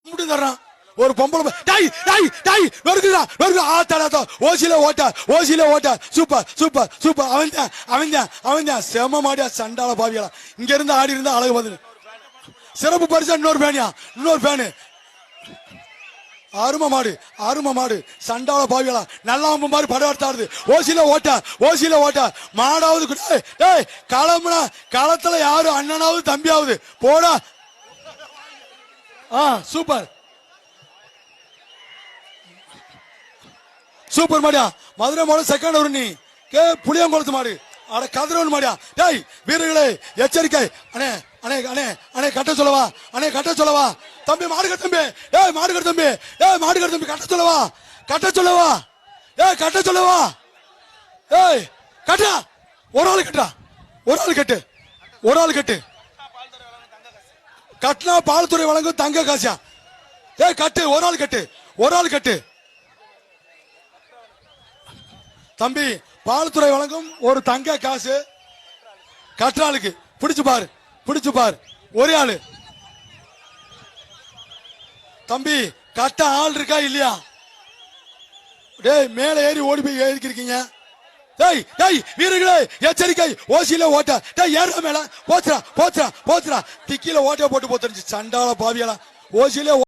தர்றான் ஒரு பொம்பளை டாய் டாய் டாய் வருகுடா வருகுடா ஆத்தாடா ஓசில ஓட்ட சூப்பர் சூப்பர் சூப்பர் அவன்தான் செம மாடியா சண்டால பாவியலா இங்க இருந்து ஆடி இருந்தா அழகு பதில் சிறப்பு பரிசா இன்னொரு ஃபேனு அருமை மாடு சண்டால பாவியலா நல்லா மாதிரி படம் எடுத்தாடுது ஓசில ஓட்ட மாடாவது டேய் களம்னா களத்துல யாரு அண்ணனாவது தம்பியாவது போடா சூப்பர் சூப்பர் மாடியா மதுரை மாடு செகண்ட் ஒரு நீ கே புளியங்குளத்து மாடு அட கதிரவன் மாடியா டேய் வீரர்களே எச்சரிக்கை அண்ணே அண்ணே அண்ணே அண்ணே கட்ட சொல்லவா தம்பி மாடு கட்ட தம்பி ஏய் மாடு கட்ட தம்பி கட்ட சொல்லவா ஏய் கட்டா ஒரு ஆள் கட்டு கட்டினா பால்துறை வழங்கும் தங்க காசியா ஏய் கட்டு ஒரு ஆள் கட்டு தம்பி பால்துறை வழங்கும் ஒரு தங்க காசு கற்றாளுக்கு பிடிச்சு பாரு ஒரே ஆளு தம்பி கட்ட ஆள் இருக்கா இல்லையா டேய் மேல ஏறி ஓடி போய் ஏறிக்கிறீங்க டேய் வீரர்களே எச்சரிக்கை ஓசில ஓட்ட டேய் ஏற மேல போச்சுடா திக்கில ஓட்ட போட்டு போத்துருச்சு சண்டால பாவியலா ஓசில